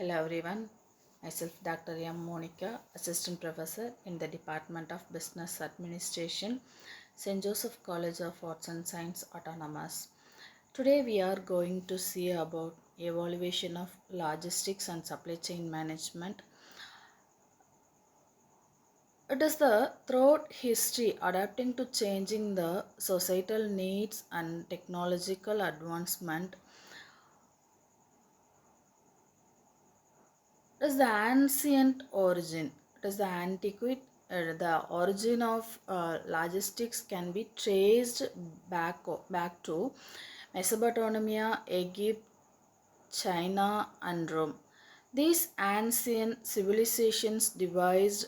Hello everyone, myself Dr. M. Monika, Assistant Professor in the Department of Business Administration, St.Joseph College of Arts and Science Autonomous. Today we are going to see about evaluation of logistics and supply chain management. It is the throughout history adapting to changing the societal needs and technological advancement. It is the ancient origin. It is the antiquity. The origin of logistics can be traced back to Mesopotamia, Egypt, China, and Rome. These ancient civilizations devised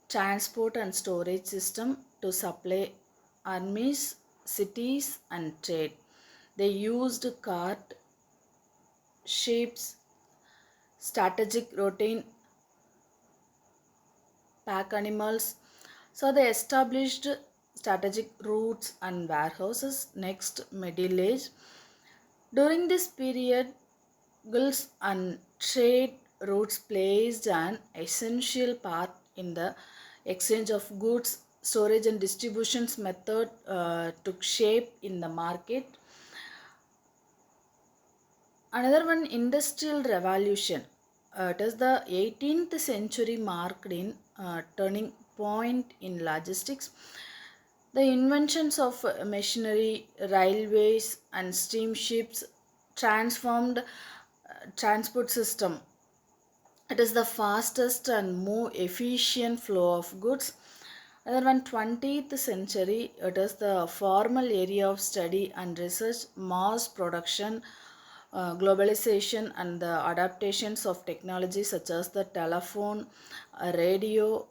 transport and storage system to supply armies, cities, and trade. They used cart, ships, strategic routine pack animals. So they established strategic routes and warehouses next Middle Age. During this period, guilds and trade routes played an essential part in the exchange of goods. Storage and distributions method took shape in the market. Another one, industrial revolution. It is the 18th century marked in turning point in logistics. The inventions of machinery, railways, and steamships transformed transport system. It is the fastest and more efficient flow of goods. Another one, 20th century, it is the formal area of study and research, mass production, globalization, and the adaptations of technology such as the telephone, radio,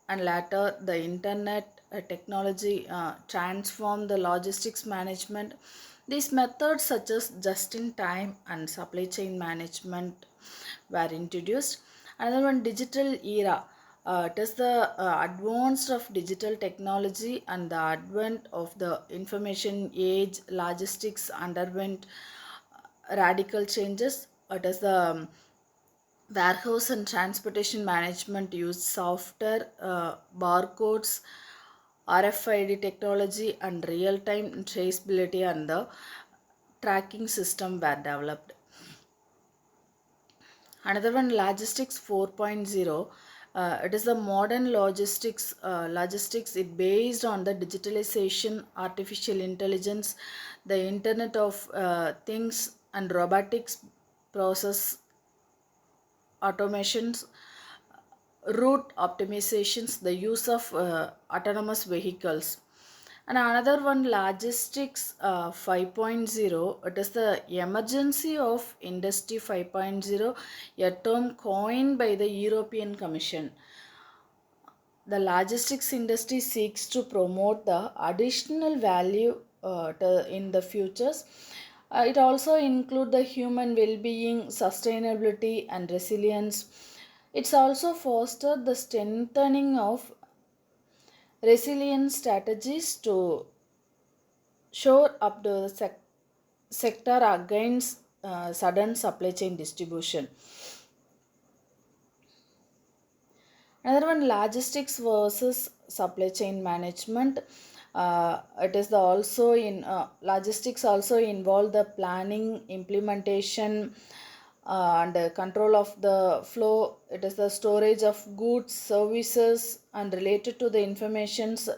and later the internet technology transformed the logistics management. These methods such as just-in-time and supply chain management were introduced. Another one, digital era. It is the advance of digital technology and the advent of the information age. Logistics underwent radical changes. It is the warehouse and transportation management used software, barcodes, RFID technology, and real-time traceability and the tracking system were developed. Another one, logistics 4.0. It is the modern logistics it based on the digitalization, artificial intelligence, the internet of things, and robotics, process automations, route optimizations, the use of autonomous vehicles. And another one, logistics 5.0. It is the emergency of industry 5.0, a term coined by the European Commission. The logistics industry seeks to promote the additional value in the futures. It also include the human well-being, sustainability, and resilience. It's also fostered the strengthening of resilience strategies to shore up the sector against sudden supply chain distribution. Another one, logistics versus supply chain management. It is the also in logistics also involve the planning, implementation, and control of the flow. It is the storage of goods, services, and related to the informations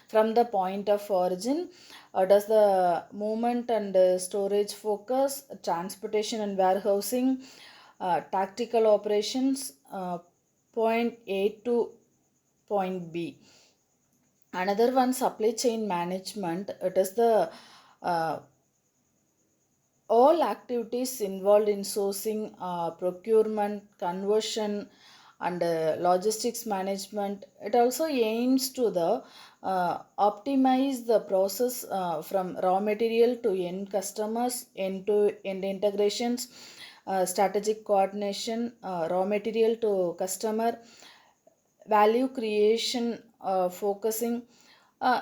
from the point of origin. Does the movement and storage focus, transportation and warehousing, tactical operations, point A to point B. Another one, supply chain management. It is the uh, all activities involved in sourcing, procurement, conversion, and logistics management. It also aims to the optimize the process from raw material to end customers, end to end integrations, strategic coordination, raw material to customer, value creation, focusing, uh,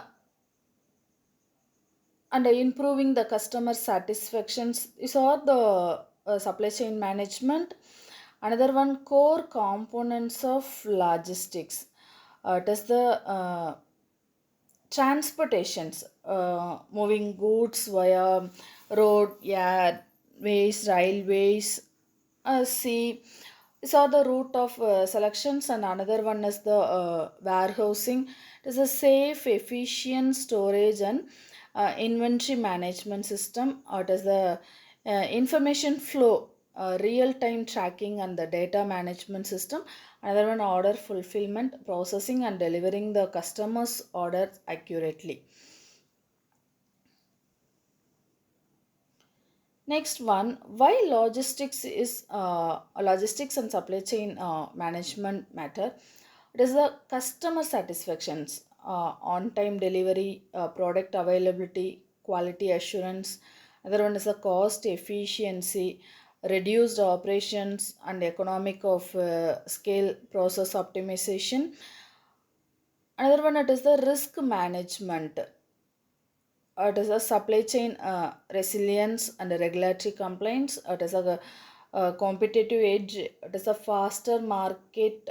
and improving the customer satisfactions. These are the supply chain management. Another one, core components of logistics. It is the transportations, moving goods via road, yeah, ways, railways, sea. These are the route of selections, and another one is the warehousing. It is a safe, efficient storage and inventory management system. It is the information flow, real time tracking, and the data management system. Another one, order fulfillment, processing, and delivering the customer's orders accurately. Next one, why logistics and supply chain management matter? It is the customer satisfactions, on-time delivery, product availability, quality assurance. Other one is the cost efficiency, reduced operations, and economic of scale process optimization. Another one, it is the risk management. It is a supply chain resilience and regulatory compliance. It is a, competitive edge. It is a faster market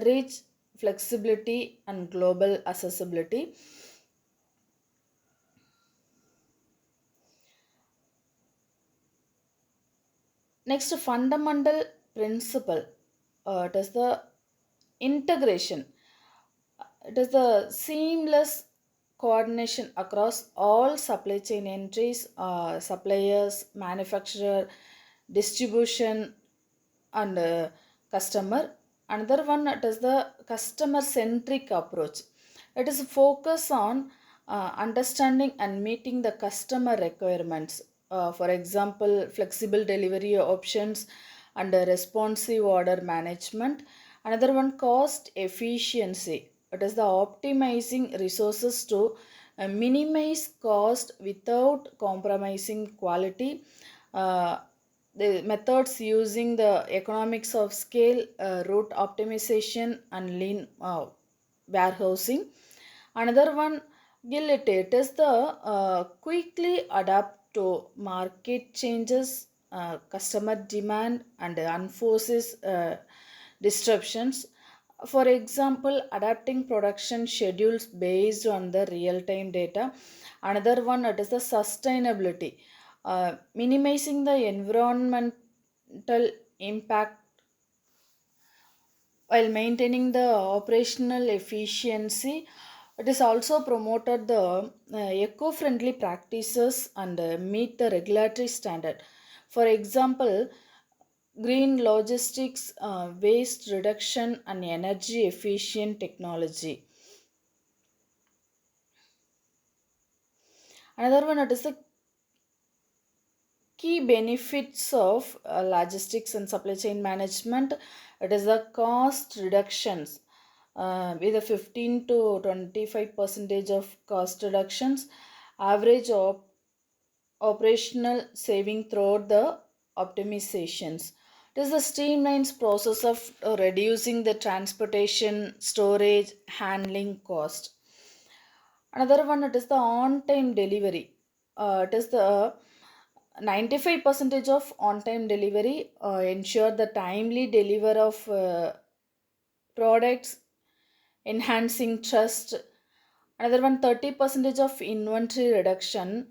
reach, flexibility, and global accessibility. Next, fundamental principle. It is the integration. It is the seamless coordination across all supply chain entries, suppliers, manufacturer, distribution, and customer. Another one, it is the customer centric approach. It is a focus on understanding and meeting the customer requirements. For example, flexible delivery options and responsive order management. Another one, cost efficiency. It is the optimizing resources to minimize cost without compromising quality. The methods using the economics of scale, route optimization, and lean warehousing. Another one, agility. It is the quickly adapt to market changes, customer demand, and enforces disruptions. For example, adapting production schedules based on the real time data. Another one, it is the sustainability, minimizing the environmental impact while maintaining the operational efficiency. It is also promoted the eco-friendly practices and meet the regulatory standard. For example, green logistics, waste reduction, and energy efficient technology. Another one, it is the key benefits of logistics and supply chain management. It is the cost reductions, with a 15 to 25 percentage of cost reductions, average operational saving throughout the optimizations. It is the streamlines process of reducing the transportation, storage, handling cost. Another one, it is the on-time delivery. It is the 95 percentage of on-time delivery, ensure the timely deliver of products, enhancing trust. Another one, 30 percentage of inventory reduction.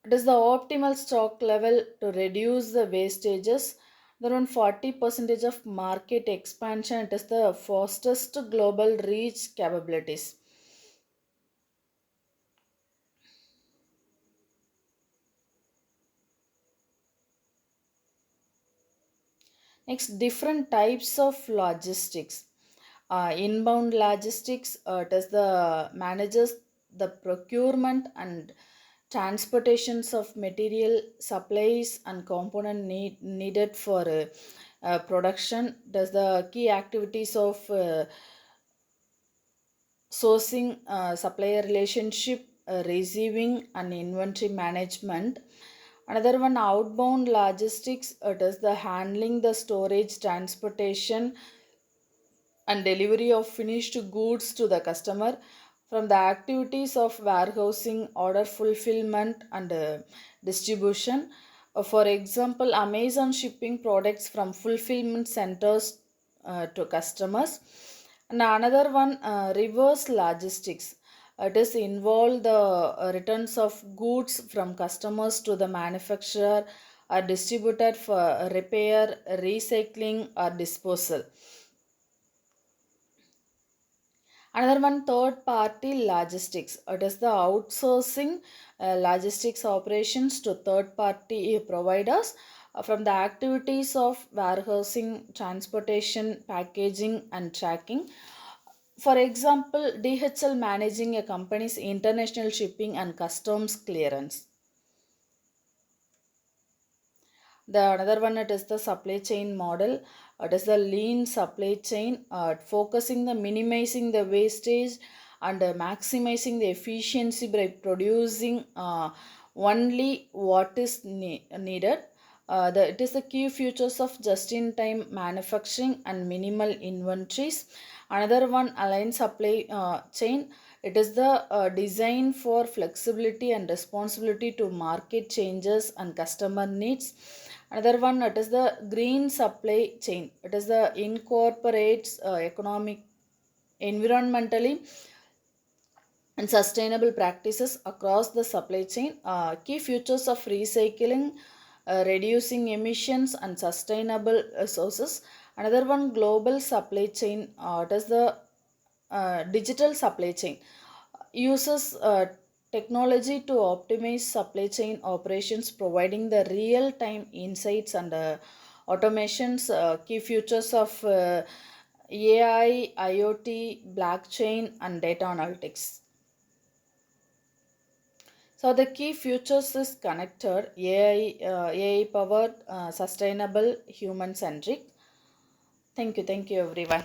It is the optimal stock level to reduce the wastages. Another one, 40 percentage of market expansion. It is the fastest global reach capabilities. Next, different types of logistics. Inbound logistics, it is the manages the procurement and transportations of material, supplies, and component needed for production. Does the key activities of sourcing, supplier relationship, receiving, and inventory management. Another one, outbound logistics. It is the handling the storage, transportation, and delivery of finished goods to the customer. from the activities of warehousing, order fulfillment, and distribution. For example, Amazon shipping products from fulfillment centers to customers. And another one, reverse logistics. It is involve the returns of goods from customers to the manufacturer are distributed for repair, recycling, or disposal. Another one, third party logistics. It is the outsourcing logistics operations to third party providers from the activities of warehousing, transportation, packaging, and tracking. For example, DHL managing a company's international shipping and customs clearance. The another one, it is the supply chain model. It is the lean supply chain, focusing the minimizing the wastage and maximizing the efficiency by producing only what is needed. It is the key features of just-in-time manufacturing and minimal inventories. Another one, aligned supply chain. It is the design for flexibility and responsibility to market changes and customer needs. Another one, it is the green supply chain. It is the incorporates economic, environmentally and sustainable practices across the supply chain. Key features of recycling, reducing emissions, and sustainable sources. Another one, global supply chain. It is the digital supply chain. Uses technology to optimize supply chain operations, providing the real time insights and automations. Key features of AI, IoT, blockchain, and data analytics. So the key features is connected, AI powered, sustainable, human centric. Thank you everyone.